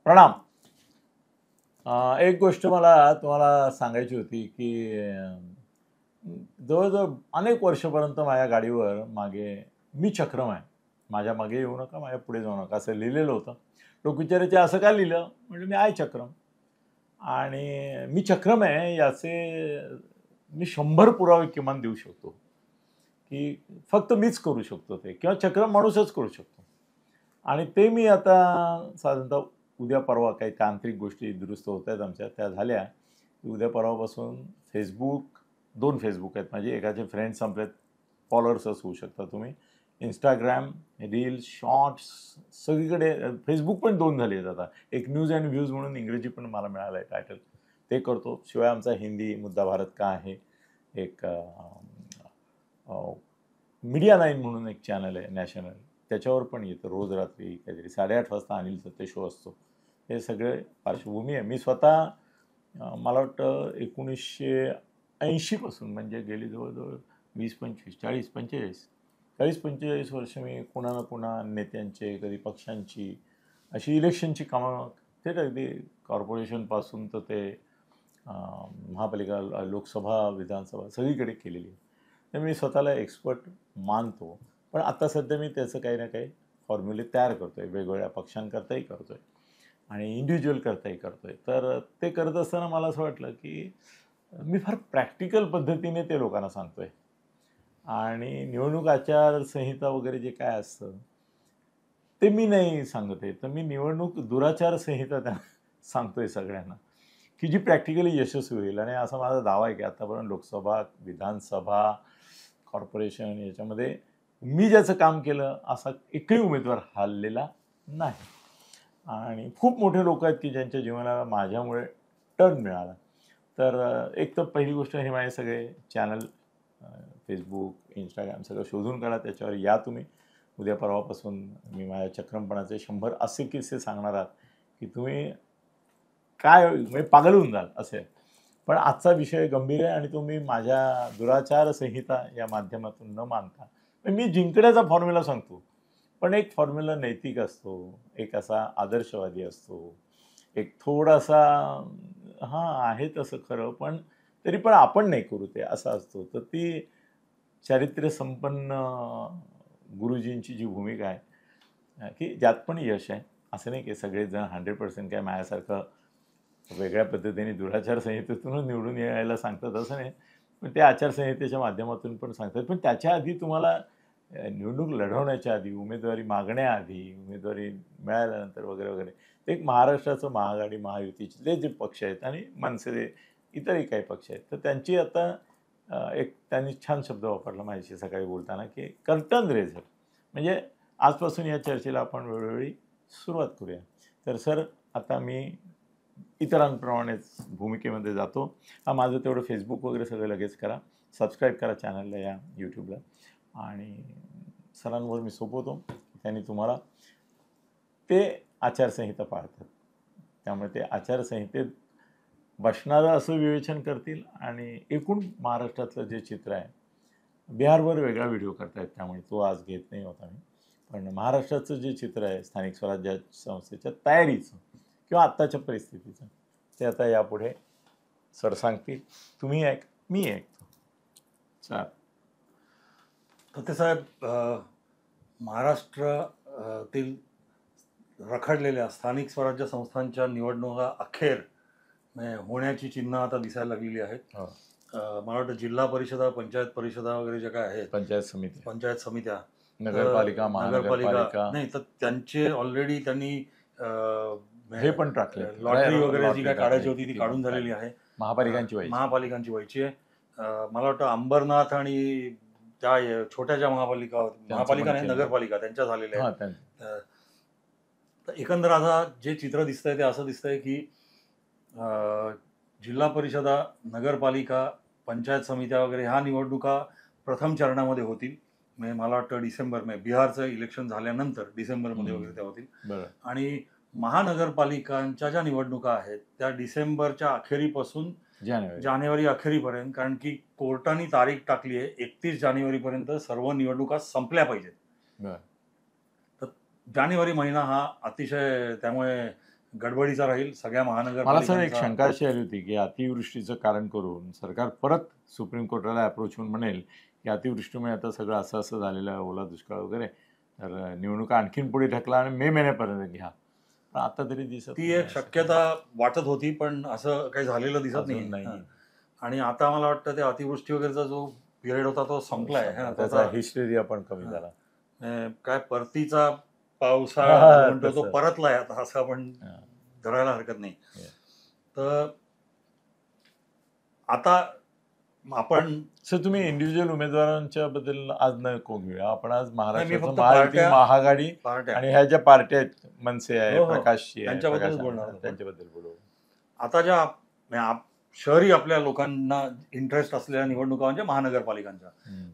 प्रणाम. एक गोष्ट मला तुम्हाला सांगायची होती, की जवळ-जवळ अनेक वर्षापर्यंत माझ्या गाडीवर मागे "मी चक्रम आहे. माझ्या मागे येऊ नका, माझ्या पुढे जाऊ नका" असं लिहिलेलं होतं. लोक विचारायचे, "असं का लिहिलं?" म्हटलं, "मी आहे चक्रम." आणि मी चक्रम आहे याचे मी 100 पुरावे किमान देऊ शकतो, की फक्त मीच करू शकतो ते किंवा चक्रम माणूसच करू शकतो. आणि ते मी आता साधारणतः उद्या परवा काही तांत्रिक गोष्टी दुरुस्त होत आहेत आमच्या, त्या झाल्या की उद्या परवापासून फेसबुक 2 फेसबुक आहेत माझे. एकाचे फ्रेंड्स संपलेत, फॉलोअर्सच होऊ शकता तुम्ही. इंस्टाग्राम, रील्स, शॉर्ट्स सगळीकडे फेसबुक पण 2 झाले आहेत आता. एक न्यूज अँड व्ह्यूज म्हणून इंग्रजी पण मला मिळालं आहे टायटल, ते करतो. शिवाय आमचा हिंदी मुद्दा भारत का आहे, एक मीडिया 9 म्हणून एक चॅनल आहे नॅशनल, त्याच्यावर पण येतं रोज रात्री काहीतरी 8:30 वाजता अनिल सत्ते शो असतो. हे सगळे पार्श्वभूमी आहे. मी स्वतः मला वाटतं 1980 पासून म्हणजे गेली जवळ-जवळ 20-25, 40-45, 40-45 वर्ष मी पुन्हा ना पुन्हा नेत्यांचे, कधी पक्षांची, अशी इलेक्शनची कामं थेट अगदी कॉर्पोरेशनपासून तर ते महापालिका, लोकसभा, विधानसभा सगळीकडे केलेली आहे. तर मी स्वतःला एक्सपर्ट मानतो. पण आता सध्या मी त्याचं काही ना काही फॉर्म्युले तयार करतो आहे. वेगवेगळ्या पक्षांकरताही करतो आहे आणि इंडिव्हिज्युअलकरताही करतो आहे. तर ते करत असताना मला असं वाटलं, की मी फार प्रॅक्टिकल पद्धतीने ते लोकांना सांगतो आहे. आणि निवडणूक आचारसंहिता वगैरे जे काय असतं, ते मी नाही सांगत आहे. तर मी निवडणूक दुराचारसंहिता त्यांना सांगतो आहे सगळ्यांना, की जी प्रॅक्टिकली यशस्वी होईल. आणि असा माझा दावा आहे, की आतापर्यंत लोकसभा, विधानसभा, कॉर्पोरेशन याच्यामध्ये मी ज्याचं काम केलं असा एकही उमेदवार हरलेला नाही. आणि खूप मोठे लोक आहेत, की ज्यांच्या जीवनाला माझ्यामुळे टर्न मिळाला. तर एक तर पहिली गोष्ट, हे माझे सगळे चॅनल फेसबुक, इंस्टाग्राम सगळं शोधून काढा. त्याच्यावर या तुम्ही. उद्या परवापासून मी माझ्या चक्रमपणाचे 100 असे किस्से सांगणार आहात, की तुम्ही काय म्हणजे पागल होऊन जाल असे. पण आजचा विषय गंभीर आहे आणि तो मी माझ्या दुराचार संहिता या माध्यमातून न मानता मी जिंकण्याचा फॉर्म्युला सांगतो. पण एक फॉर्म्युला नैतिक असतो, एक असा आदर्शवादी असतो, एक थोडासा आहे तसं खरं, पण तरी पण आपण नाही करू ते असा असतो. तर ती चारित्र्य संपन्न गुरुजींची जी भूमिका आहे, की ज्यात पण यश आहे. असं नाही की सगळेजण 100% काय माझ्यासारखं वेगळ्या पद्धतीने दुराचार संहितेतूनच निवडून यायला सांगतात असं नाही. पण ते आचारसंहितेच्या माध्यमातून पण सांगतात. पण त्याच्या आधी तुम्हाला निवडणूक लढवण्याच्या आधी, उमेदवारी मागण्याआधी, उमेदवारी मिळाल्यानंतर वगैरे वगैरे, ते एक महाराष्ट्राचं महाआघाडी, महायुतीचे जे पक्ष आहेत आणि मनसे, इतरही काही पक्ष आहेत, तर त्यांची आता एक त्यांनी छान शब्द वापरला माझ्याशी सकाळी बोलताना, की कर्टन रेझर. म्हणजे आजपासून या चर्चेला आपण वेळोवेळी सुरुवात करूया. तर सर, आता मी इतरांप्रमाणेच भूमिकेमध्ये जातो. माझं तेवढं फेसबुक वगैरे सगळं लगेच करा. सबस्क्राईब करा चॅनलला, या यूट्यूबला. आणि सरांवर मी सोपवतो, त्यांनी तुम्हाला ते आचारसंहिता पाळतात. त्यामुळे ते आचारसंहितेत बसणारं असं विवेचन करतील. आणि एकूण महाराष्ट्रातलं जे चित्र आहे, बिहारवर वेगळा व्हिडिओ करतायत त्यामुळे तो आज घेत नाही होता मी. पण महाराष्ट्राचं जे चित्र आहे स्थानिक स्वराज्य संस्थेच्या तयारीचं किंवा आत्ताच्या परिस्थितीचं, ते आता यापुढे सर सांगतील. तुम्ही मी ऐकतो. चाल. साहेब, महाराष्ट्रातील रखडलेल्या स्थानिक स्वराज्य संस्थांच्या निवडणुका अखेर होण्याची चिन्ह आता दिसायला लागलेली आहेत. मला वाटतं जिल्हा परिषदा, पंचायत परिषदा वगैरे ज्या काय आहेत, पंचायत समित्या, नगरपालिका, महानगरपालिका, नाही तर त्यांचे ऑलरेडी त्यांनी हे पण टाकले. लॉटरी वगैरे जी काय काढायची होती ती काढून झालेली आहे. महापालिकांची व्हायची आहे. मला वाटतं अंबरनाथ आणि त्या छोट्या महापालिका नाही, नगरपालिका त्यांच्या झालेल्या आहेत. तर एकंदर आता जे चित्र दिसतंय ते असं दिसतंय की जिल्हा परिषदा, नगरपालिका, पंचायत समित्या वगैरे ह्या निवडणुका प्रथम चरणामध्ये होतील. म्हणजे मला वाटतं डिसेंबर बिहारचं इलेक्शन झाल्यानंतर डिसेंबरमध्ये वगैरे त्या होतील. आणि महानगरपालिकांच्या ज्या निवडणुका आहेत त्या डिसेंबरच्या अखेरीपासून जानेवारी अखेरीपर्यंत, कारण की कोर्टाने तारीख टाकली आहे 31 जानेवारीपर्यंत सर्व निवडणुका संपल्या पाहिजेत. तर जानेवारी महिना हा अतिशय त्यामुळे गडबडीचा राहील सगळ्या मला सर एक महानगरपालिकांचा. शंका अशी आली होती की अतिवृष्टीचं कारण करून सरकार परत सुप्रीम कोर्टाला अप्रोच होऊन म्हणेल की अतिवृष्टीमुळे आता सगळं असं असं झालेलं आहे, ओला दुष्काळ वगैरे, तर निवडणुका आणखीन पुढे ढकला आणि मे महिन्यापर्यंत घ्या. पण आता तरी दिसत ती नाही एक असं. शक्यता वाटत होती, पण असं काही झालेलं दिसत अजून नाही. नाही. आणि आता मला वाटतं ते अतिवृष्टी वगैरेचा जो पिरियड होता तो संपलाय. त्याचा हिस्टेरिया पण कमी झाला. काय परतीचा पावसाळा हा, म्हणतो तो तसं. परतलाय आता, असं आपण हा. धरायला हरकत नाही. Yeah. तर आता आपण सर तुम्ही इंडिव्हिज्युअल उमेदवारांच्या बद्दल आज नको घेऊया आपण. आज महाराष्ट्राचं फक्त महायुती, पार्ट्या- महाआघाडी पार्ट्या आणि ह्या ज्या पार्ट्या आहेत, मनसे आहे, हो, हो. प्रकाशची आहे, त्यांच्याबद्दलच प्रकाश बोलणार आहे, होतो. त्यांच्याबद्दल बोलू. आता ज्या शहरी आपल्या लोकांना इंटरेस्ट असलेल्या निवडणुका म्हणजे महानगरपालिकांच्या,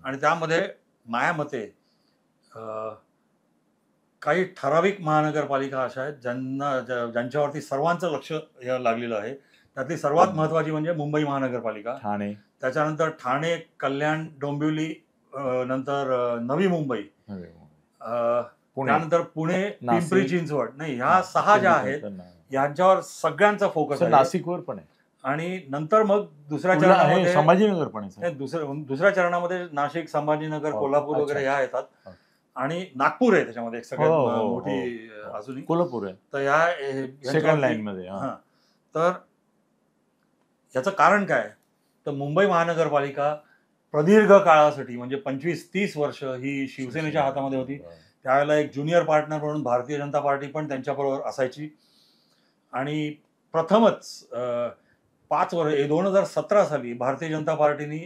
आणि त्यामध्ये माझ्या मते काही ठराविक महानगरपालिका अशा आहेत ज्यांच्यावरती सर्वांचं लक्ष लागलेलं आहे. त्यातली सर्वात महत्वाची म्हणजे मुंबई महानगरपालिका, ठाणे, त्याच्यानंतर ठाणे, कल्याण, डोंबिवली, नंतर नवी मुंबई, पुणे, त्यानंतर पुणे, नाशिक, पिंपरी चिंचवड, नाही ह्या 6 ज्या आहेत यांच्यावर सगळ्यांचा फोकस आहे. नाशिकवर पण आहे, आणि नंतर मग दुसऱ्या पुढलं आहे, चरणामध्ये संभाजीनगर पण आहे. नाही, दुसऱ्या चरणामध्ये नाशिक, संभाजीनगर, हो, कोल्हापूर अच्छा. वगैरे ह्या येतात. हो. आणि नागपूर आहे त्याच्यामध्ये एक सगळ्यात हो, हो, मोठी हो. अजूनही. कोल्हापूर आहे तर ह्या सेकंड ह्यांच्यावरती- लाईन मध्ये. हां. तर याचं कारण काय? तर मुंबई महानगरपालिका प्रदीर्घ काळासाठी म्हणजे 25-30 वर्ष ही शिवसेनेच्या हातामध्ये होती. त्यावेळेला एक ज्युनियर पार्टनर म्हणून भारतीय जनता पार्टी पण त्यांच्याबरोबर असायची. आणि प्रथमच 5 वर्ष 2017 साली भारतीय जनता पार्टीनी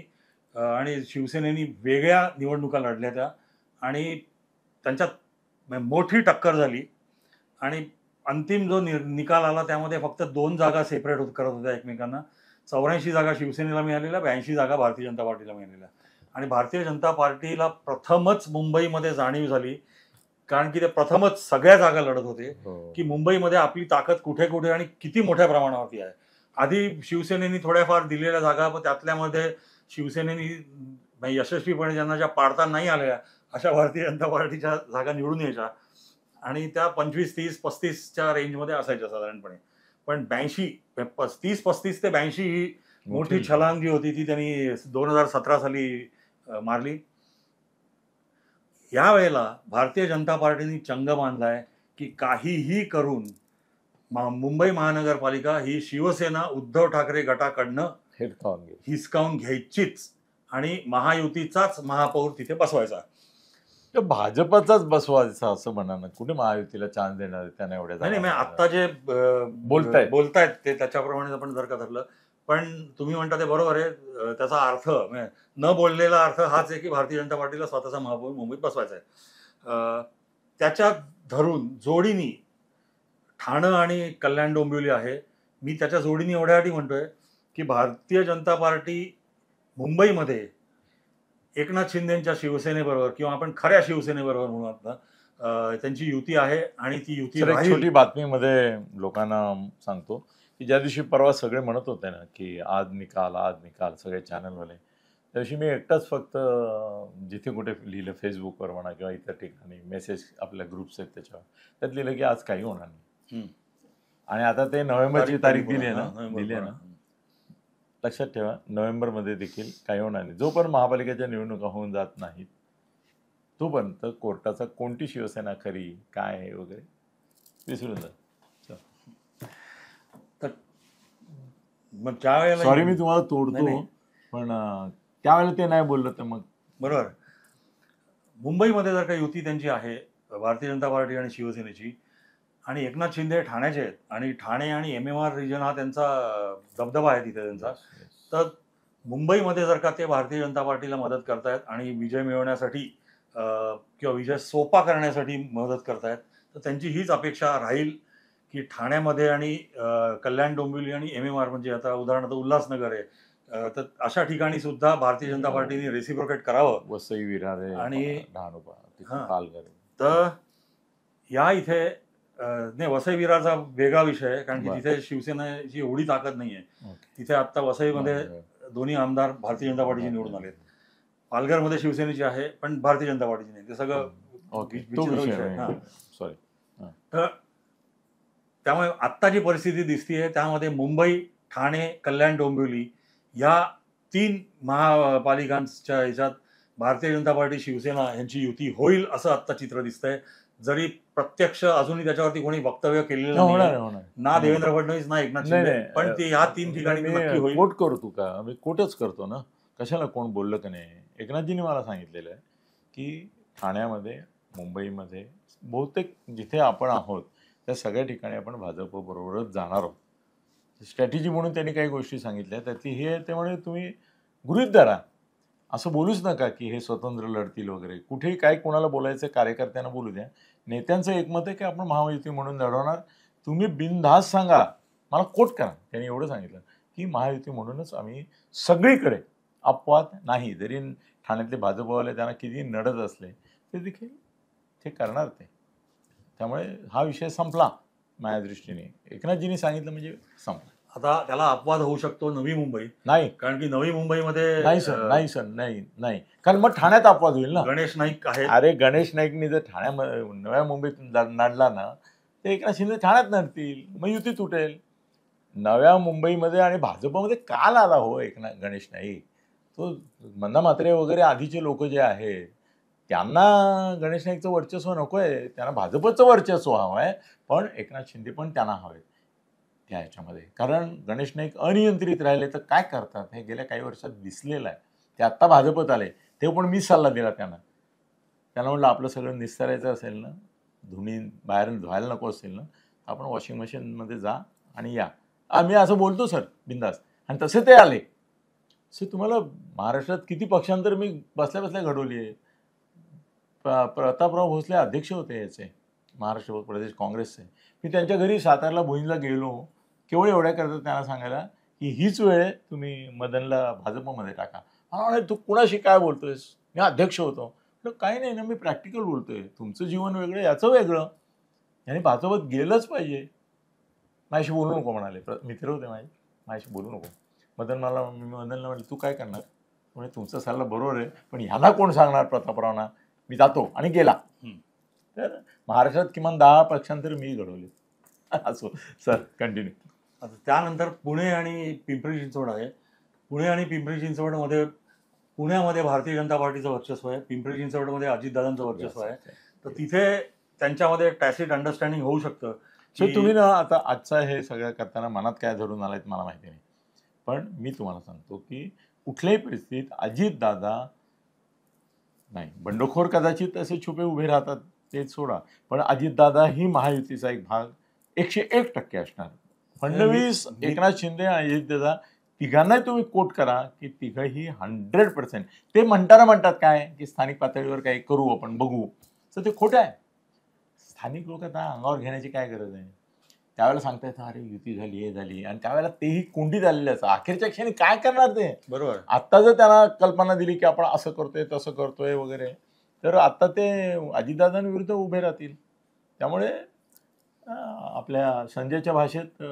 आणि शिवसेनेनी वेगळ्या निवडणुका लढल्या त्या, आणि त्यांच्यात मोठी टक्कर झाली. आणि अंतिम जो निकाल आला त्यामध्ये फक्त 2 जागा सेपरेट करत होत्या एकमेकांना. 84 जागा शिवसेनेला मिळालेल्या, 82 जागा भारतीय जनता पार्टीला मिळालेल्या. आणि भारतीय जनता पार्टीला प्रथमच मुंबईमध्ये जाणीव झाली, कारण की ते प्रथमच सगळ्या जागा लढत होते, की मुंबईमध्ये आपली ताकद कुठे कुठे आणि किती मोठ्या प्रमाणावरती आहे. आधी शिवसेनेनी थोड्याफार दिलेल्या जागा, पण त्यातल्यामध्ये शिवसेनेनी यशस्वीपणे ज्यांना ज्या पाडता नाही आल्या अशा भारतीय जनता पार्टीच्या जागा निवडून यायच्या, आणि त्या 25, 30, 35च्या रेंजमध्ये असायच्या साधारणपणे. पण 30-35 ते 82 ही मोठी छलांग जी होती ती त्यांनी 2017 साली मारली. यावेळेला भारतीय जनता पार्टीने चंग बांधलाय की काहीही करून मुंबई महानगरपालिका ही शिवसेना उद्धव ठाकरे गटाकडनं हिसकावून घ्यायचीच, आणि महायुतीचाच महापौर तिथे बसवायचा. भाजपचाच बसवायचा असं म्हणा ना, कुठे महायुतीला चान्स देणार त्यांना एवढ्या. नाही, आता जे बोलतायत ते त्याच्याप्रमाणे आपण जर का धरलं, पण तुम्ही म्हणता ते बरोबर आहे. त्याचा अर्थ न बोललेला अर्थ हाच आहे की भारतीय जनता पार्टीला स्वतःचा महापौर मुंबईत बसवायचा आहे. त्याच्यात धरून जोडीनी ठाणं आणि कल्याण डोंबिवली आहे. मी त्याच्या जोडीने एवढ्यासाठी म्हणतोय की भारतीय जनता पार्टी मुंबईमध्ये एकनाथ शिंदेच्या शिवसेनेबरोबर, किंवा आपण खऱ्या शिवसेनेबरोबर म्हणू आता, त्यांची युती आहे, आणि ती युती छोटी बातमीमध्ये लोकांना सांगतो की ज्या दिवशी परवा सगळे म्हणत होते ना की आज निकाल सगळे चॅनलवाले, त्या दिवशी मी एकटाच फक्त जिथे कुठे लिहिलं, फेसबुकवर म्हणा किंवा इतर ठिकाणी मेसेज आपल्या ग्रुप्स आहेत त्याच्यावर, त्यात लिहिलं की आज काही होणार नाही. आणि आता ते नोव्हेंबरची तारीख दिली आहे ना, लक्षात ठेवा, नोव्हेंबरमध्ये देखील काही होणार नाही. जो पण महापालिकेच्या निवडणुका होऊन जात नाहीत तोपर्यंत कोर्टाचा कोणती शिवसेना खरी काय आहे वगैरे विसरून जा. तर मग त्यावेळेला, सॉरी मी तुम्हाला तोडतो, पण त्यावेळेला ते नाही बोललं तर मग बरोबर. मुंबईमध्ये जर का युती त्यांची आहे भारतीय जनता पार्टी आणि शिवसेनेची, आणि एकनाथ शिंदे ठाण्याचे आहेत, आणि ठाणे आणि MMR रिजन हा त्यांचा दबदबा आहे तिथे त्यांचा, तर मुंबईमध्ये जर का ते भारतीय जनता पार्टीला मदत करतायत आणि विजय मिळवण्यासाठी किंवा विजय सोपा करण्यासाठी मदत करतायत, तर त्यांची हीच अपेक्षा राहील की ठाण्यामध्ये आणि कल्याण डोंबिवली आणि MMR म्हणजे आता उदाहरणार्थ उल्हासनगर आहे, तर अशा ठिकाणी सुद्धा भारतीय जनता पार्टीने रेसिप्रोकेट करावं. वसई, विरार आणि पालघर. तर या इथे नाही, वसई विरारचा वेगळा विषय आहे, कारण की तिथे शिवसेनेची एवढी ताकद नाहीये. तिथे आता वसईमध्ये दोन्ही आमदार भारतीय जनता पार्टीचे निवडून आलेत. पालघरमध्ये शिवसेनेची आहे पण भारतीय जनता पार्टीची नाही. ते सगळं विचित्र विषय आहे. सॉरी. तर त्यामुळे आत्ता जी परिस्थिती दिसतीये त्यामध्ये मुंबई, ठाणे, कल्याण, डोंबिवली या 3 महापालिकांच्या ह्याच्यात भारतीय जनता पार्टी, शिवसेना यांची युती होईल असं आत्ता चित्र दिसतंय. जरी प्रत्यक्ष अजूनही त्याच्यावरती कोणी वक्तव्य केलेलं नाही, ना देवेंद्र फडणवीस ना एकनाथ शिंदे, पण ते ह्या 3 ठिकाणी नक्की होईल. कोट करतो का मी कोटच करतो ना, कशाला कोण बोललं का नाही. एकनाथजींनी मला सांगितलेलं आहे की ठाण्यामध्ये, मुंबईमध्ये बहुतेक जिथे आपण आहोत त्या सगळ्या ठिकाणी आपण भाजप बरोबरच जाणार आहोत. स्ट्रॅटेजी म्हणून त्यांनी काही गोष्टी सांगितल्या त्यातली हे ते म्हणे तुम्ही गृहीत धरा, असं बोलूच नका की हे स्वतंत्र लढतील वगैरे. कुठेही काय कोणाला बोलायचं कार्यकर्त्यांना बोलू द्या. नेत्यांचं एकमत आहे की आपण महायुती म्हणून लढवणार. तुम्ही बिनधास्त सांगा, मला कोट करा. त्यांनी एवढं सांगितलं की महायुती म्हणूनच आम्ही सगळीकडे, अपवाद नाही. जरी ठाण्यातले भाजपवाले त्यांना किती नडत असले ते देखील ते करणार ते. त्यामुळे हा विषय संपला माझ्या दृष्टीने. एकनाथजींनी सांगितलं म्हणजे संपला. आता त्याला अपवाद होऊ शकतो नवी मुंबई, नाही कारण की नवी मुंबईमध्ये नाही सर, नाही कारण मग ठाण्यात अपवाद होईल ना. गणेश नाईक आहे. अरे गणेश नाईकनी जर नव्या मुंबईत नडला ना ते एकनाथ शिंदे ठाण्यात नडतील, मग युती तुटेल. नव्या मुंबईमध्ये आणि भाजपमध्ये काल आला हो गणेश नाईक. तो मंदा म्हात्रे वगैरे आधीचे लोक जे आहेत त्यांना गणेश नाईकचं वर्चस्व नको आहे, त्यांना भाजपचं वर्चस्व हवं आहे. पण एकनाथ शिंदे पण त्यांना हवे त्या ह्याच्यामध्ये. कारण गणेश नाईक अनियंत्रित राहिले तर काय करतात हे गेल्या काही वर्षात दिसलेलं आहे. ते आत्ता भाजपत आले ते पण मी सल्ला दिला त्यांना म्हटलं आपलं सगळं निस्तारायचं असेल ना, धुणी बाहेर धुवायला नको असेल ना, आपण वॉशिंग मशीनमध्ये जा आणि या. आम्ही असं बोलतो सर बिंदास, आणि तसे ते आले. सर तुम्हाला महाराष्ट्रात किती पक्षांतर मी बसल्या बसल्या घडवली आहे. प्रतापराव भोसले अध्यक्ष होते याचे महाराष्ट्र प्रदेश काँग्रेसचे. मी त्यांच्या घरी सातारला भुईंजला गेलो, केवळ एवढ्या करतात त्यांना सांगायला की हीच वेळ तुम्ही मदनला भाजपमध्ये टाका. मला तू कुणाशी काय बोलतोयस, मी अध्यक्ष होतो. काही नाही ना, मी प्रॅक्टिकल बोलतोय. तुमचं जीवन वेगळं, याचं वेगळं, आणि भाजपत गेलंच पाहिजे. माझ्याशी बोलू नको म्हणाले. मित्र होते माझ्याशी बोलू नको. मदनला म्हटलं तू काय करणार, म्हणजे तुमचा सल्ला बरोबर आहे पण ह्यांना कोण सांगणार प्रतापरावना. मी जातो आणि गेला. तर महाराष्ट्रात किमान 10 पक्षांतर मी घडवले. असो सर, कंटिन्यू. आता त्यानंतर पुणे आणि पिंपरी चिंचवड आहे. पुणे आणि पिंपरी चिंचवडमध्ये पुण्यामध्ये भारतीय जनता पार्टीचं वर्चस्व आहे, पिंपरी चिंचवडमध्ये अजितदादांचं वर्चस्व आहे. तर तिथे त्यांच्यामध्ये टॅसिट अंडरस्टँडिंग होऊ शकतं. सर तुम्ही ना आता आजचा हे सगळं करताना मनात काय धरून आलायत मला माहिती नाही, पण मी तुम्हाला सांगतो की कुठल्याही परिस्थितीत अजितदादा नाही, बंडखोर कदाचित असे छुपे उभे राहतात ते सोडा, पण अजितदादा ही महायुतीचा एक भाग 101% असणार. फडणवीस, एकनाथ शिंदे आणि अजितदादा तिघांनाही तुम्ही कोट करा की तिघही 100%. ते म्हणतात काय की स्थानिक पातळीवर काही करू आपण बघू, तर ते खोटं आहे. स्थानिक लोक आता अंगावर घेण्याची काय गरज आहे. त्यावेळेला सांगता येतं अरे युती झाली, हे झाली, आणि त्यावेळेला तेही कोंडीत आलेले असं अखेरच्या क्षणी काय करणार ते. बरोबर. आत्ता जर त्यांना कल्पना दिली की आपण असं करतोय तसं करतोय वगैरे, तर आत्ता ते अजितदादांविरुद्ध उभे राहतील. त्यामुळे आपल्या संजयच्या भाषेत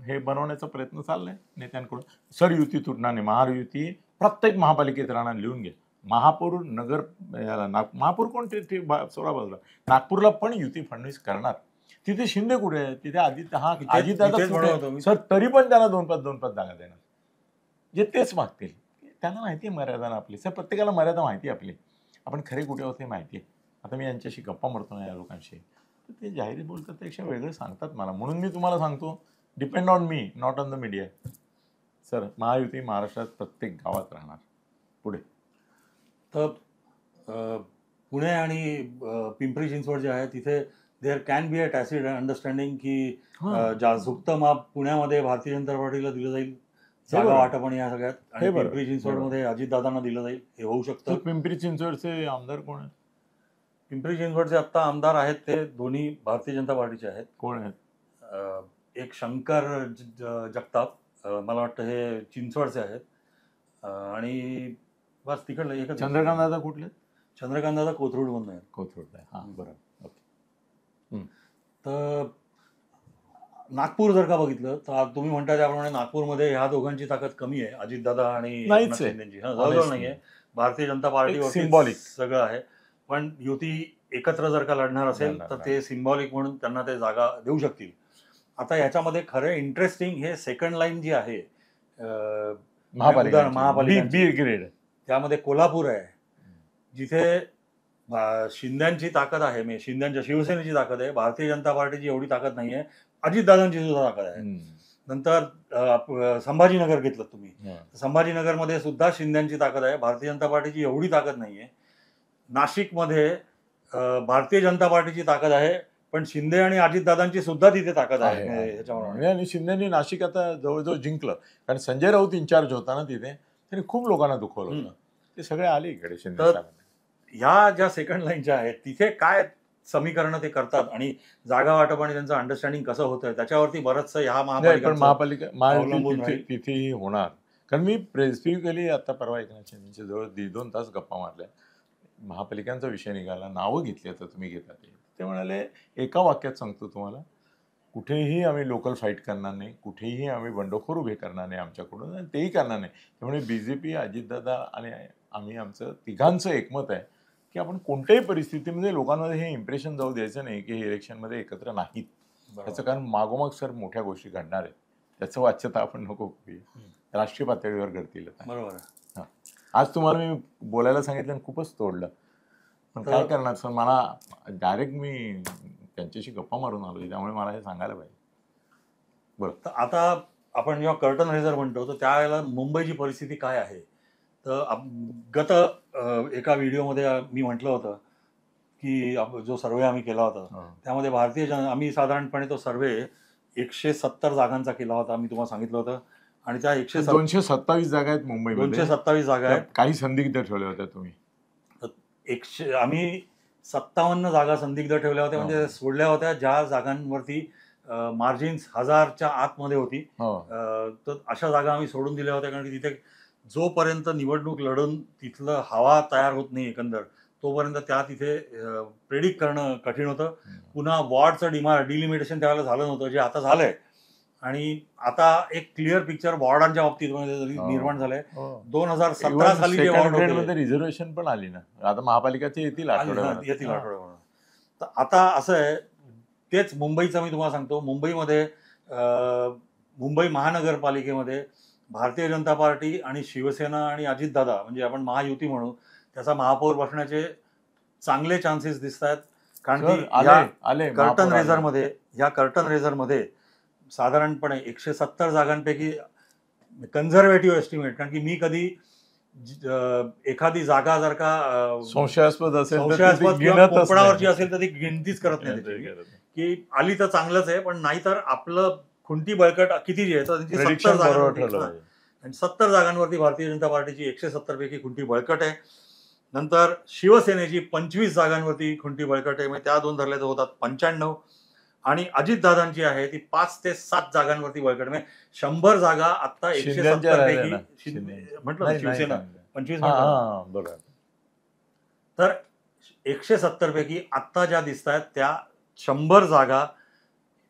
हे बनवण्याचा प्रयत्न चाललाय नेत्यांकडून. सर युती तुटणार नाही, महायुती प्रत्येक महापालिकेत राहणार. लिहून घ्या. महापौर, नगर, महापौर कोण ते सोळा बाजूला, नागपूरला पण युती फडणवीस करणार. तिथे शिंदे कुठे आहे, तिथे अजितदादा सर, तरी पण त्यांना 2-5 जागा देणार. जे तेच मागतील. त्यांना माहिती आहे मर्यादा आपली. सर प्रत्येकाला मर्यादा माहिती आहे आपली, आपण खरे कुठे आहोत हे माहिती आहे. आता मी यांच्याशी गप्पा मारतो ना या लोकांशी, तर ते जाहीर बोलतात त्यापेक्षा वेगळं सांगतात मला. म्हणून मी तुम्हाला सांगतो, depend on me, not on the media. Sir Mahayuti महाराष्ट्रात प्रत्येक गावात राहणार पुढे. तर पुणे आणि पिंपरी चिंचवड जे आहे तिथे there can be a tacit understanding की झुकत माप पुण्यामध्ये भारतीय जनता पार्टीला दिलं जाईल जागा वाटप आणि या सगळ्यात, आणि पिंपरी चिंचवडमध्ये अजितदादांना दिलं जाईल. हे होऊ शकतं. पिंपरी चिंचवडचे आमदार कोण आहेत? पिंपरी चिंचवडचे आता आमदार आहेत ते दोन्ही भारतीय जनता पार्टीचे आहेत. कोण आहेत? एक शंकर जगताप, मला वाटतं हे चिंचवडचे आहेत, आणि बस तिकडलं एकच. चंद्रकांत दादा कुठले? चंद्रकांत दादा कोथरूडमधून आहेत. कोथरूड आहे. हां बरोबर. तर नागपूर जर का बघितलं तर तुम्ही म्हणता त्याप्रमाणे नागपूरमध्ये ह्या दोघांची ताकद कमी आहे, अजितदादा आणि एकनाथ शिंदेची. जवळजवळ नाहीये. भारतीय जनता पार्टीवर सिम्बॉलिक सगळं आहे, पण युती एकत्र जर का लढणार असेल तर ते सिम्बॉलिक म्हणून त्यांना ते जागा देऊ शकतील. आता ह्याच्यामध्ये खरं इंटरेस्टिंग हे सेकंड लाईन जी आहे महापालिका बी ग्रेड, त्यामध्ये कोल्हापूर आहे, जिथे शिंद्यांची ताकद आहे, म्हणजे शिंद्यांच्या शिवसेनेची ताकद आहे, भारतीय जनता पार्टीची एवढी ताकद नाही आहे, अजितदादांची सुद्धा ताकद आहे. नंतर संभाजीनगर घेतलं तुम्ही, संभाजीनगरमध्ये सुद्धा शिंद्यांची ताकद आहे, भारतीय जनता पार्टीची एवढी ताकद नाही आहे. नाशिकमध्ये भारतीय जनता पार्टीची ताकद आहे, पण शिंदे आणि अजितदादांची सुद्धा तिथे ताकद आहे ह्याच्यामुळे. आणि शिंदेनी नाशिक आता जवळजवळ जिंकलं, कारण संजय राऊत इन्चार्ज होता ना तिथे, त्यांनी खूप लोकांना दुखवलं होतं. ते सगळे आले इकडे शिंदे. ह्या ज्या सेकंड लाईनच्या आहेत तिथे काय समीकरणं ते करतात आणि जागा वाटप आणि त्यांचं अंडरस्टँडिंग कसं होतं त्याच्यावरती बरंचसं ह्या महापालिका तिथेही होणार. कारण मी स्पेसिफिकली आता परवा एकनाथ शिंदेच्या जवळ 1.5-2 तास गप्पा मारल्या. महापालिकांचा विषय निघाला, नावं घेतली, आता तुम्ही घेता ते म्हणाले एका वाक्यात सांगतो तुम्हाला, कुठेही आम्ही लोकल फाईट करणार नाही, कुठेही आम्ही बंडखोर उभे करणार नाही आमच्याकडून, आणि तेही करणार नाही. त्यामुळे बीजेपी, अजितदादा आणि आम्ही, आमचं तिघांचं एकमत आहे की आपण कोणत्याही परिस्थितीमध्ये लोकांमध्ये हे इम्प्रेशन जाऊ द्यायचं नाही की हे इलेक्शनमध्ये एकत्र नाहीत. त्याचं कारण मागोमाग सर मोठ्या गोष्टी घडणार आहेत, त्याचं वाच्यता आपण नको राष्ट्रीय पातळीवर घडतील. बरोबर. हां, आज तुम्हाला मी बोलायला सांगितलं आणि खूपच तोडलं, पण काय करणार सर, मला डायरेक्ट मी त्यांच्याशी गप्पा मारून आलो, त्यामुळे मला हे सांगायला पाहिजे. बरं, तर आता आपण जेव्हा कर्टन रेझर म्हणतो तर त्यावेळेला मुंबईची परिस्थिती काय आहे, तर गत एका व्हिडिओमध्ये मी म्हटलं होतं की जो सर्वे आम्ही केला होता त्यामध्ये आम्ही साधारणपणे तो सर्वे 170 जागांचा केला होता, मी तुम्हाला सांगितलं होतं. आणि त्या 227 जागा आहेत मुंबईमध्ये, 227 जागा आहेत. काही संदिग्ध ठेवल्या होत्या तुम्ही. आम्ही 57 जागा संदिग्ध ठेवल्या होत्या, म्हणजे सोडल्या होत्या ज्या जागांवरती मार्जिन्स 1000च्या आतमध्ये होती. तर अशा जागा आम्ही सोडून दिल्या होत्या, कारण की तिथे जोपर्यंत निवडणूक लढून तिथलं हवा तयार होत नाही एकंदर, तोपर्यंत तिथे प्रेडिक्ट करणं कठीण होतं. पुन्हा वॉर्डचं डिलिमिटेशन त्यावेळेला झालं नव्हतं, जे आता झालंय. आणि आता एक क्लिअर पिक्चर वॉर्डांच्या बाबतीत निर्माण झालंय. 2017 साली जे वॉर्ड होते रिझर्वेशन पण आली ना, आता महापालिकाचे येतील आठवड्याभरात. तर आता असं आहे, तेच मुंबईचं मी तुम्हाला सांगतो. मुंबईमध्ये मुंबई महानगरपालिकेमध्ये भारतीय जनता पार्टी आणि शिवसेना आणि अजितदादा, म्हणजे आपण महायुती म्हणू, त्याचा महापौर बसण्याचे चांगले चान्सेस दिसत आहेत. कारण की कर्टन रेझरमध्ये साधारणपणे 170 जागांपैकी कन्झर्वेटिव्ह एस्टिमेट, कारण की मी कधी एखादी जागा जर का संशयास्पद असेल कोकणावरची असेल तर ती गिनतीच करत नाही की आली तर चांगलंच आहे, पण नाहीतर आपलं खुंटी बळकट किती जी आहे तर त्यांची 70 जागा, आणि 70 जागांवरती भारतीय जनता पार्टीची 170 पैकी खुंटी बळकट आहे. नंतर शिवसेनेची 25 जागांवरती खुंटी बळकट आहे, म्हणजे त्या दोन धरल्या तर होतात 95. आणि अजितदादांची आहे ती 5 ते 7 जागांवरती बळकट, म्हणजे 100 जागा आता 170 पैकी म्हटलं शिवसेना 25 म्हटलं, तर 170 पैकी आत्ता ज्या दिसत आहेत त्या 100 जागा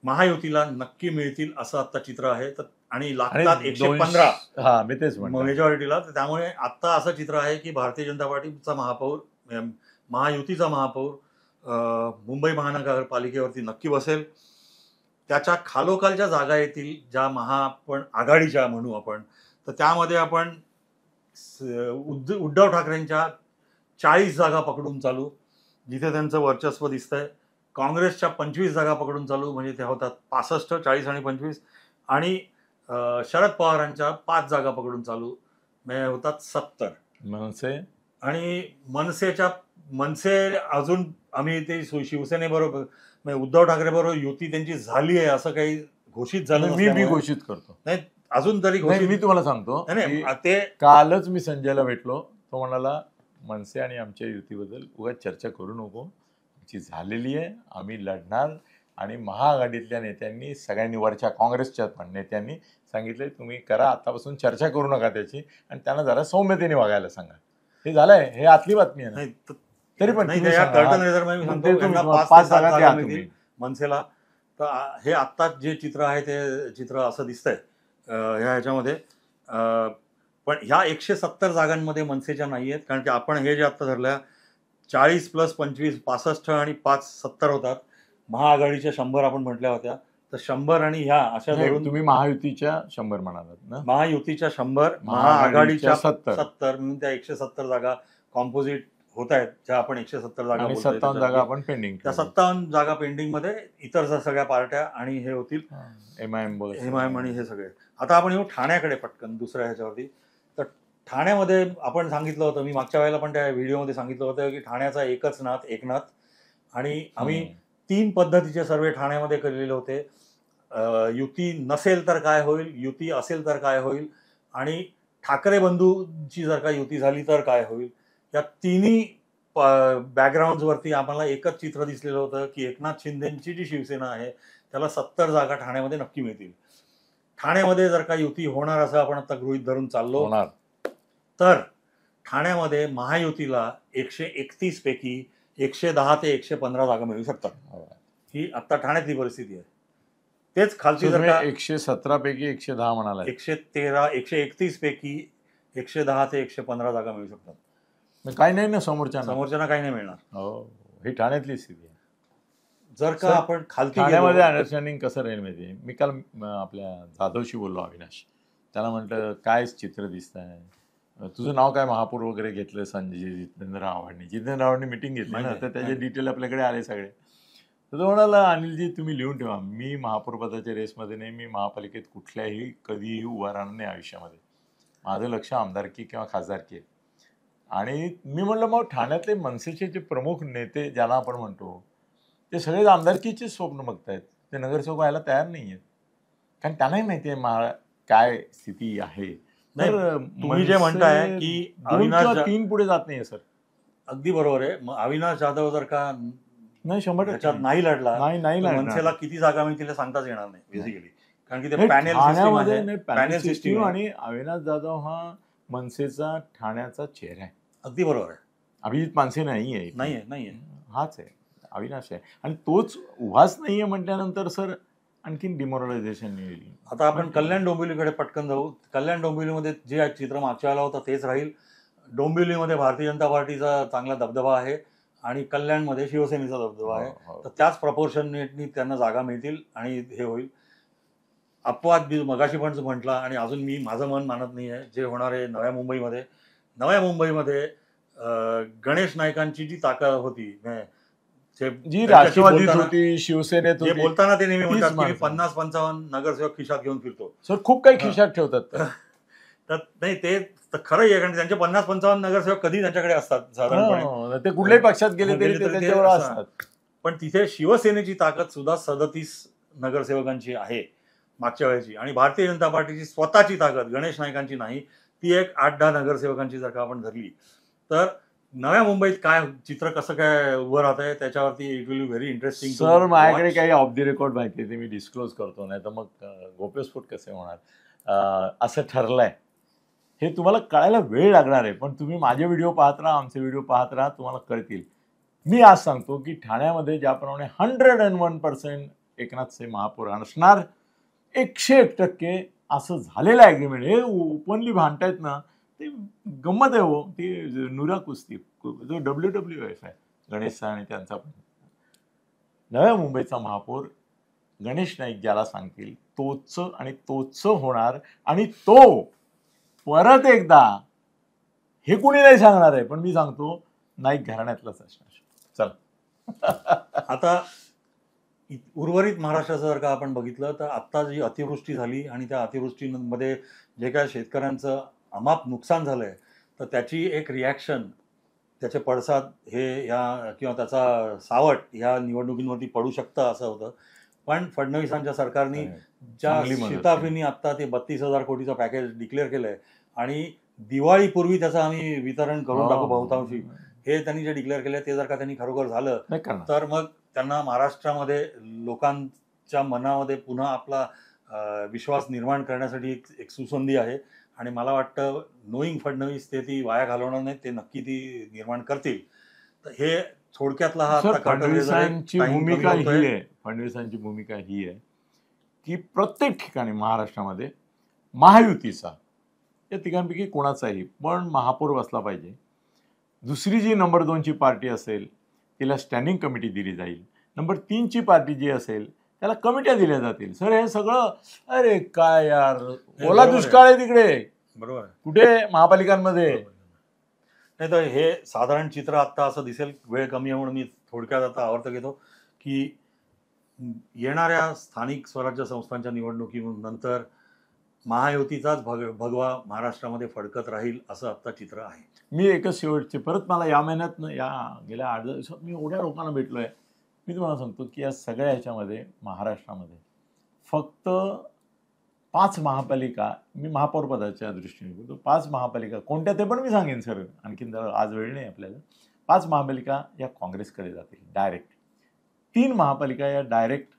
महायुतीला नक्की मिळतील असं आता चित्र आहे. आणि लागतात 115 मेजॉरिटीला. त्यामुळे आता असं चित्र आहे की भारतीय जनता पार्टीचा महापौर, महायुतीचा महापौर मुंबई महानगरपालिकेवरती नक्की बसेल. त्याच्या खालोखालच्या जागा येतील ज्या आपण आघाडीच्या म्हणू आपण, तर त्यामध्ये आपण उद्धव ठाकरेंच्या 40 जागा पकडून चालू, जिथे त्यांचं वर्चस्व दिसतंय. काँग्रेसच्या 25 जागा पकडून चालू, म्हणजे त्या होतात 65, 40 आणि 25. आणि शरद पवारांच्या 5 जागा पकडून चालू, म्हणजे होतात 70. मनसे आणि मनसे अजून आम्ही ते शिवसेनेबरोबर, म्हणजे उद्धव ठाकरे बरोबर युती त्यांची झाली आहे असं काही घोषित झालं मी घोषित करतो नाही अजून तरी. मी तुम्हाला सांगतो, ते कालच मी संजयला भेटलो, तो म्हणाला मनसे आणि आमच्या युतीबद्दल उगाच चर्चा करू नको, आमची झालेली आहे, आम्ही लढणार. आणि महाआघाडीतल्या नेत्यांनी सगळ्यांनी, वरच्या काँग्रेसच्या पण नेत्यांनी सांगितलंय तुम्ही करा, आतापासून चर्चा करू नका त्याची, आणि त्यांना जरा सौम्यतेने वागायला सांगा. हे झालंय, हे आतली बातमी आहे. तरी पण मनसेला तर हे आत्ता जे चित्र आहे ते चित्र असं दिसतंय ह्याच्यामध्ये. पण ह्या 170 जागांमध्ये मनसेच्या नाही आहेत, कारण की आपण हे जे आत्ता धरल्या 40 + 25 65 आणि 5 70 होतात. महाआघाडीच्या 100 आपण म्हटल्या होत्या, तर 100 आणि ह्या अशा नाही, धरून तुम्ही महायुतीच्या 100 म्हणालात ना? महायुतीच्या 100, महाआघाडीच्या महाआघाडीच्या 70 70 म्हणून त्या 170 जागा कॉम्पोजिट होत आहेत, ज्या आपण 170 जागा आणि बोलतोय 57 जागा आपण पेंडिंग त्या 57 जागा पेंडिंग मध्ये इतर सगळ्या पार्ट्या आणि हे होतील, MIM आणि हे सगळे. आता आपण येऊ ठाण्याकडे पटकन दुसऱ्या ह्याच्यावरती. तर ठाण्यामध्ये आपण सांगितलं होतं, मी मागच्या वेळेला पण त्या व्हिडिओमध्ये सांगितलं होतं की ठाण्याचा एकच नाथ एकनाथ, आणि आम्ही 3 पद्धतीचे सर्वे ठाण्यामध्ये केलेले होते. युती नसेल तर काय होईल, युती असेल तर काय होईल, आणि ठाकरे बंधूंची जर का युती झाली तर काय होईल. या तिन्ही बॅकग्राऊंडवरती आम्हाला एकच चित्र दिसलेलं होतं की एकनाथ शिंदेची जी शिवसेना आहे त्याला 70 जागा ठाण्यामध्ये नक्की मिळतील. ठाण्यामध्ये जर का युती होणार असं आपण आता गृहीत धरून चाललो तर ठाण्यामध्ये महायुतीला 131 पैकी 110 ते 115 जागा मिळू शकतात. ही आता ठाण्यातली परिस्थिती आहे. तेच खालची जर का 117 पैकी 110 म्हणाला, 113 131 पैकी 110 ते 115 जागा मिळू शकतात. काही नाही ना समोरच्यांना काही नाही मिळणार. हो, ही ठाण्यातली स्थिती आहे. जर का आपण खालती ठाण्यामध्ये अंडरस्टँडिंग कसं राहील माहिती, मी काल आपल्या जाधवशी बोललो, अविनाश. त्याला म्हटलं काय चित्र दिसत आहे, तुझं नाव काय, महापौर वगैरे घेतलं संजय जितेंद्र आव्हाडनी मिटिंग घेतली ना, तर त्याचे डिटेल आपल्याकडे आले सगळे. तर तो म्हणाला, अनिलजी तुम्ही लिहून ठेवा, मी महापौर पदाच्या रेसमध्ये नाही, मी महापालिकेत कुठल्याही कधीही उभा राहणार नाही आयुष्यामध्ये, माझं लक्ष आमदारकी किंवा खासदारकी आहे. आणि मी म्हटलं मग ठाण्यातले मनसेचे जे प्रमुख नेते ज्यांना आपण म्हणतो ते सगळे आमदारकीचे स्वप्न बघतायत, ते नगरसेवक व्हायला तयार नाही आहेत, कारण त्यांनाही माहिती आहे काय स्थिती आहे. तुम्ही जे म्हणताय की अविनाश 3 पुढे जात नाहीये सर. अगदी बरोबर आहे. मग अविनाश जाधव जर का नाही 100% नाही लढला, नाही मनसेला किती जागा मिळतील हे सांगताच येणार नाही बेसिकली, कारण की ते पॅनेल सिस्टीम आहे, पॅनेल सिस्टीम. आणि अविनाश जाधव हा मनसेचा ठाण्याचा चेहरा आहे. अगदी बरोबर आहे. अभिजित मानसे नाहीये, हाच आहे, अविनाश आहे, आणि तोच उभाच नाहीये म्हटल्यानंतर सर आणखीन डिमोरलायझेशन येईल. आता आपण कल्याण डोंबिवलीकडे पटकन जाऊ. कल्याण डोंबिवलीमध्ये जे चित्र मागच्या वेळेला होतं तेच राहील. डोंबिवलीमध्ये भारतीय जनता पार्टीचा चांगला दबदबा आहे आणि कल्याणमध्ये शिवसेनेचा दबदबा आहे. तर त्याच प्रपोर्शननी त्यांना जागा मिळतील आणि हे होईल. अपवाद मगाशी पण म्हटला आणि अजून मी माझं मन मानत नाही आहे, जे होणार आहे नव्या मुंबईमध्ये गणेश नाईकांची जी ताकद होती, जी राष्ट्रवादीत होती, शिवसेनेत होती, बोलताना ते नेहमी म्हणतात की 50-55 नगरसेवक खिशात घेऊन फिरतो. सर खूप काही खिशात ठेवतात. तर नाही, ते खरं आहे, कारण त्यांचे 50-55 नगरसेवक कधी त्यांच्याकडे असतात साधारणपणे, ते कुठल्याही पक्षात गेले तरी ते त्यांच्यावर असतात. पण तिथे शिवसेनेची ताकद सुद्धा 37 नगरसेवकांची आहे मागच्या वेळेची, आणि भारतीय जनता पार्टीची स्वतःची ताकद गणेश नाईकांची नाही, ती एक 8-10 नगरसेवकांची जर का आपण धरली तर नव्या मुंबईत काय चित्र कसं काय उभं राहत आहे त्याच्यावरती it will be very interesting. Sir माझ्याकडे काही ऑफ द रेकॉर्ड माहिती आहे, ते मी डिस्क्लोज करतो, नाही तर मग गोप्यस्फोट कसे होणार. असं ठरलंय, हे तुम्हाला कळायला वेळ लागणार आहे, पण तुम्ही माझे व्हिडिओ पाहत राहा, आमचे व्हिडिओ पाहत राहा, तुम्हाला कळतील. मी आज सांगतो की ठाण्यामध्ये ज्याप्रमाणे 101% एकनाथचे महापौर असणार, 101% असं झालेलं ॲग्रीमेंट, हे ओपनली भांडतायत ना, ते गंमत आहे हो, ती नुरा कुस्ती, जो WWF आहे गणेशचा आणि त्यांचा पण. नव्या मुंबईचा महापौर गणेश नाईक ज्याला सांगतील तोच होणार, आणि तो परत एकदा, हे कुणी नाही सांगणार आहे, पण मी सांगतो नाईक घराण्यातलाच असणार. चल आता उर्वरित महाराष्ट्राचं जर का आपण बघितलं तर आत्ता जी अतिवृष्टी झाली आणि त्या अतिवृष्टीमध्ये जे काय शेतकऱ्यांचं अमाप नुकसान झालंय, तर त्याची एक रिॲक्शन, त्याचे पडसाद हे किंवा त्याचा सावट ह्या निवडणुकींवरती पडू शकतं असं होतं. पण फडणवीसांच्या सरकारने ज्या शिताफीनी आत्ता ते 32,000 कोटीचं पॅकेज डिक्लेअर केलंय आणि दिवाळीपूर्वी त्याचं आम्ही वितरण करून टाकू बहुतांशी, हे त्यांनी जे डिक्लेअर केलंय ते जर का त्यांनी खरोखर झालं तर मग त्यांना महाराष्ट्रामध्ये लोकांच्या मनामध्ये पुन्हा आपला विश्वास निर्माण करण्यासाठी एक सुसंधी आहे. आणि मला वाटतं नोईंग फडणवीस ते ती वाया घालवणार नाही, ते नक्की ती निर्माण करतील. तर हे थोडक्यातला हा फडणवीसांची भूमिका ही आहे की प्रत्येक ठिकाणी महाराष्ट्रामध्ये महायुतीचा, या तिघांपैकी कोणाचाही पण महापौर बसला पाहिजे. दुसरी जी नंबर 2ची पार्टी असेल तिला स्टँडिंग कमिटी दिली जाईल. नंबर 3ची पार्टी जी असेल त्याला कमिट्या दिल्या जातील. सर हे सगळं अरे काय यार, ओला बरोबर आहे. दुष्काळ आहे तिकडे, बरोबर आहे. कुठे महापालिकांमध्ये. नाही तर हे साधारण चित्र आता असं दिसेल, वेळ कमी आहे म्हणून मी थोडक्यात आता आवर्त घेतो की येणाऱ्या स्थानिक स्वराज्य संस्थांच्या निवडणुकीनंतर महायुतीचाच भगवा महाराष्ट्रामध्ये फडकत राहील असं आता चित्र आहे. मी एकच शेवटचे, परत मला या महिन्यात या गेल्या 8 दिवसात मी एवढ्या लोकांना भेटलोय. मी तुम्हाला सांगतो की या सगळ्या ह्याच्यामध्ये महाराष्ट्रामध्ये फक्त 5 महापालिका, मी महापौर पदाच्या दृष्टीने बोलतो, 5 महापालिका कोणत्या ते पण मी सांगेन सर, आणखीन जरा आज वेळ नाही आपल्याला. 5 महापालिका या काँग्रेसकडे जातील डायरेक्ट. 3 महापालिका या डायरेक्ट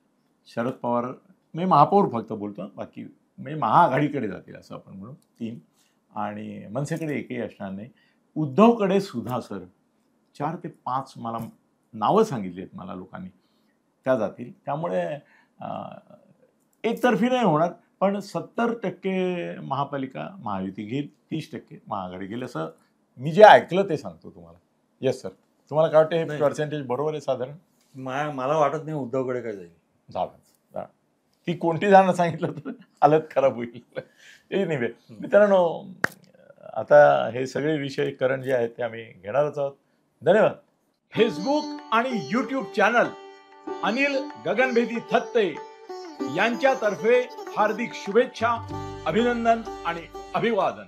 शरद पवार, मी महापौर फक्त बोलतो, बाकी म्हणजे महाआघाडीकडे जातील असं आपण म्हणू. 3 आणि मनसेकडे एकही असणार नाही. उद्धवकडे सुद्धा सर 4 ते 5 मला नावं सांगितली आहेत मला लोकांनी, त्या जातील. त्यामुळे एकतर्फी नाही होणार, पण 70% महापालिका महायुती घेईल, 30% महाआघाडी घेईल, असं मी जे ऐकलं ते सांगतो तुम्हाला. येस सर, तुम्हाला काय वाटतं हे पर्सेंटेज बरोबर आहे साधारण? मला वाटत नाही उद्धवकडे काय जाईल. जाणार ती कोणती जाणं सांगितलं तर हालत खराब होईल. ते नाही मित्रांनो, आता हे सगळे विषय करण जे आहेत ते आम्ही घेणारच आहोत. धन्यवाद. फेसबुक आणि यूट्यूब चॅनल अनिल गगनभेदी थत्ते यांच्यातर्फे हार्दिक शुभेच्छा, अभिनंदन आणि अभिवादन.